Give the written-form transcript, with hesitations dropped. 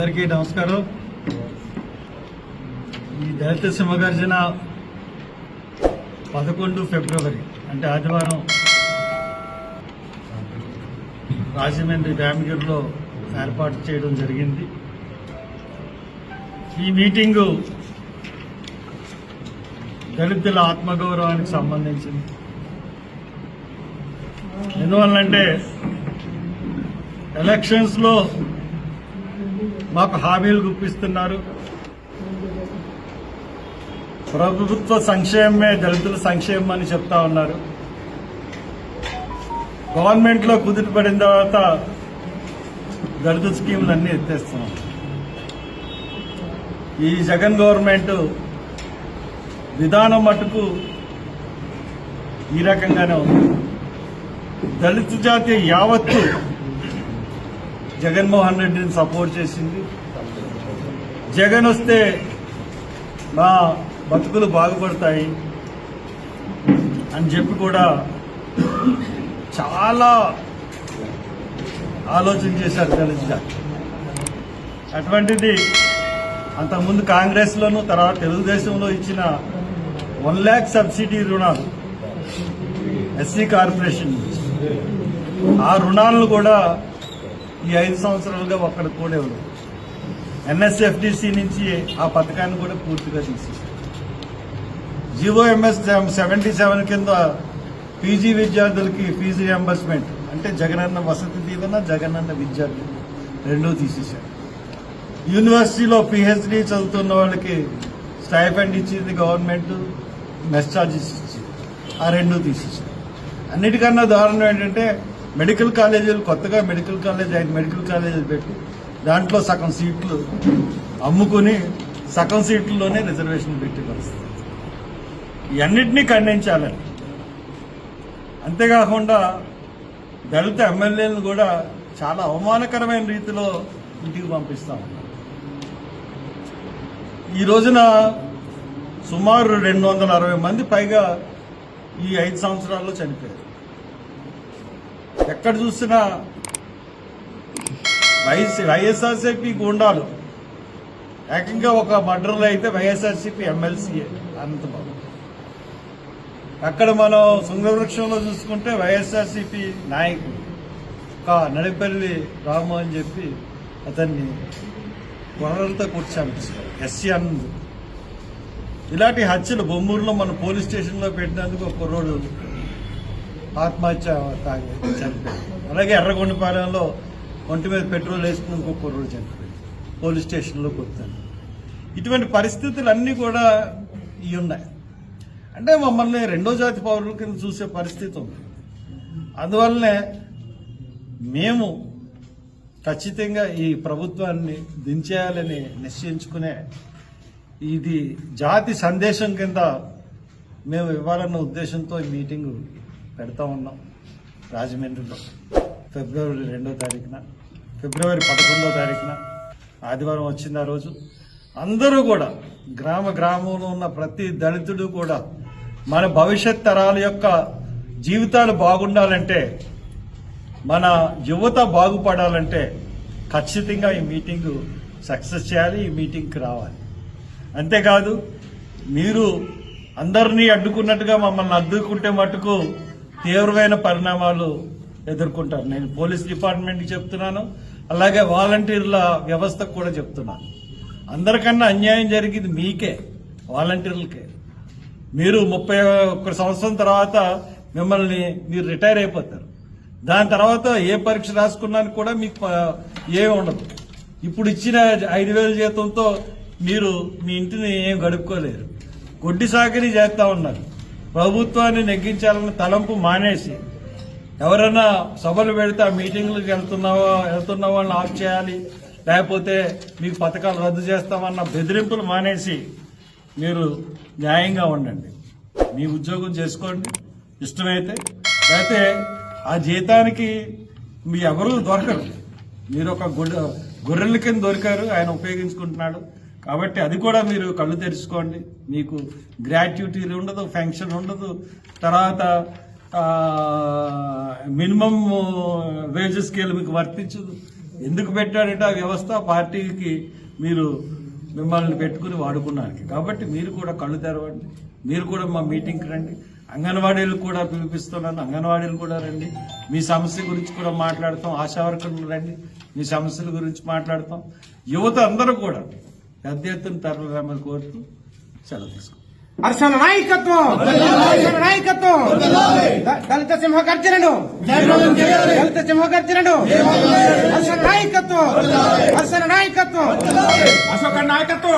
అందరికీ నమస్కారం. ఈ దళిత సింహగర్జన 11 ఫిబ్రవరి అంటే ఆదివారం రాజమండ్రి రామగిరిలో ఏర్పాటు చేయడం జరిగింది. ఈ మీటింగు దళితుల ఆత్మగౌరవానికి సంబంధించింది. ఎందువల్లంటే ఎలక్షన్స్లో మాకు హామీలు గుప్పిస్తున్నారు. ప్రభుత్వ సంక్షేమమే దళితుల సంక్షేమం అని చెప్తా ఉన్నారు. గవర్నమెంట్లో కుదిరిపడిన తర్వాత దళిత స్కీములు అన్నీ ఎత్తేస్తున్నాం. ఈ జగన్ గవర్నమెంట్ విధానం మటుకు ఈ రకంగానే ఉంది. దళిత జాతి యావత్తు జగన్మోహన్ రెడ్డిని సపోర్ట్ చేసింది. జగన్ వస్తే మా బతుకులు బాగుపడతాయి అని చెప్పి కూడా చాలా ఆలోచన చేశారు దళిత జాతి. అటువంటిది అంతకుముందు కాంగ్రెస్లోనూ తర్వాత తెలుగుదేశంలో ఇచ్చిన 1 lakh సబ్సిడీ రుణాలు ఎస్సీ కార్పొరేషన్ ఆ రుణాలను కూడా ఈ 5 సంవత్సరాలుగా ఒక్కడికి కూడా ఇవ్వలేదు. ఎన్ఎస్ఎఫ్డిసి నుంచి ఆ పథకాన్ని కూడా పూర్తిగా తీసేశారు. GOMS 77 కింద పీజీ విద్యార్థులకి ఫీజు రియంబర్స్మెంట్ అంటే జగనన్న వసతి దీవెన, జగనన్న విద్యార్థి రెండూ తీసేశారు. యూనివర్సిటీలో PhD చదువుతున్న వాళ్ళకి స్టైఫండ్ ఇచ్చింది గవర్నమెంట్, మెస్ ఛార్జెస్ ఇచ్చింది, ఆ రెండూ తీసేశారు. అన్నిటికన్నా దారుణం ఏంటంటే మెడికల్ కాలేజీలు కొత్తగా 5 మెడికల్ కాలేజీలు పెట్టి దాంట్లో సగం సీట్లు అమ్ముకుని సగం సీట్లలోనే రిజర్వేషన్ పెట్టే పరిస్థితి. ఇవన్నిటినీ ఖండించాలని, అంతేకాకుండా దళిత ఎమ్మెల్యేలను కూడా చాలా అవమానకరమైన రీతిలో ఇంటికి పంపిస్తా ఉన్నారు. ఈ రోజున సుమారు 260 మంది పైగా ఈ 5 సంవత్సరాల్లో చనిపోయారు. ఎక్కడ చూసినా వైఎస్ఆర్సీపీ గుండాలు. ఏకంగా ఒక మర్డర్లో అయితే వైఎస్ఆర్సీపీ ఎమ్మెల్సీఏ అనంతబాబు. అక్కడ మనం శృంగవృక్షంలో చూసుకుంటే వైఎస్ఆర్సీపీ నాయకుడు నడిపల్లి రాము అని చెప్పి అతన్ని కొరలతో కొట్టి చంపిస్తారు. ఎస్సీ అన్నది. ఇలాంటి హత్యలు బొమ్మూరులో మన పోలీస్ స్టేషన్లో పెట్టినందుకు ఒక కుర్రోడు ఆత్మహత్య చనిపోయాడు. అలాగే ఎర్రగొండపాలెంలో ఒంటి మీద పెట్రోల్ వేసుకుని ఇంకొక కుర్రోడు చనిపోయాడు పోలీస్ స్టేషన్లో కొట్టాను. ఇటువంటి పరిస్థితులన్నీ కూడా ఇవి ఉన్నాయి. అంటే మమ్మల్ని రెండో జాతి పౌరుల కింద చూసే పరిస్థితి ఉంది. అందువల్లనే మేము ఖచ్చితంగా ఈ ప్రభుత్వాన్ని దించేయాలని నిశ్చయించుకునే ఇది జాతి సందేశం కింద మేము ఇవ్వాలన్న ఉద్దేశంతో ఈ మీటింగు పెడతా ఉన్నాం. రాజమండ్రిలో ఫిబ్రవరి 2వ తారీఖున, ఫిబ్రవరి 11వ తారీఖున ఆదివారం వచ్చింది. ఆ రోజు అందరూ కూడా గ్రామంలో ఉన్న ప్రతి దళితుడు కూడా మన భవిష్యత్ తరాల యొక్క జీవితాలు బాగుండాలంటే, మన యువత బాగుపడాలంటే ఖచ్చితంగా ఈ మీటింగు సక్సెస్ చేయాలి, ఈ మీటింగ్కి రావాలి. అంతేకాదు మీరు అందరినీ అడ్డుకున్నట్టుగా మమ్మల్ని అడ్డుకుంటే మటుకు తీవ్రమైన పరిణామాలు ఎదుర్కొంటారు. నేను పోలీస్ డిపార్ట్మెంట్కి చెప్తున్నాను, అలాగే వాలంటీర్ల వ్యవస్థకు కూడా చెప్తున్నాను. అందరికన్నా అన్యాయం జరిగింది మీకే, వాలంటీర్లకే. మీరు 31 సంవత్సరం తర్వాత మీరు రిటైర్ అయిపోతారు. దాని తర్వాత ఏ పరీక్ష రాసుకున్నానికి కూడా మీకు ఏమి ఉండదు. ఇప్పుడు ఇచ్చిన 5,000 జీతంతో మీరు మీ ఇంటిని ఏం గడుపుకోలేరు. గొడ్డి సాకిరీ చేస్తా ఉన్నారు. ప్రభుత్వాన్ని నెగ్గించాలన్న తలంపు మానేసి ఎవరైనా సభలు పెడితే ఆ మీటింగ్లకు వెళ్తున్న వాళ్ళని ఆఫ్ చేయాలి, లేకపోతే మీకు పథకాలు రద్దు చేస్తామన్న బెదిరింపులు మానేసి మీరు న్యాయంగా ఉండండి. మీ ఉద్యోగం చేసుకోండి ఇష్టమైతే. అయితే ఆ జీతానికి మీ ఎవరు దొరకరు. మీరు ఒక గొర్రెల కింద దొరికారు, ఆయన ఉపయోగించుకుంటున్నాడు. కాబట్టి అది కూడా మీరు కళ్ళు తెరుచుకోండి. మీకు గ్రాట్యుటీ ఉండదు, పెన్షన్ ఉండదు, తర్వాత మినిమం వేజెస్ స్కేల్ మీకు వర్తించదు. ఎందుకు పెట్టాడంటే ఆ వ్యవస్థ పార్టీకి మీరు మిమ్మల్ని పెట్టుకుని వాడుకున్నానికి. కాబట్టి మీరు కూడా కళ్ళు తెరవండి, మీరు కూడా మా మీటింగ్కి రండి. అంగన్వాడీలు కూడా పిలిపిస్తున్నాను, అంగన్వాడీలు కూడా రండి. మీ సమస్య గురించి కూడా మాట్లాడతాం. ఆశా వర్కర్లు రండి, మీ సమస్యల గురించి మాట్లాడతాం. యువత అందరూ కూడా పెద్ద ఎత్తున తరలిరామని కోరుతూ సెలవు తీసుకుంటాం. హర్షణ నాయకత్వం, హర్షణ నాయకత్వం, దళిత సింహ గర్జనను, దళిత సింహ గర్జనను, హర్షణ నాయకత్వం, హర్షణ నాయకత్వం, అశోక నాయకత్వం.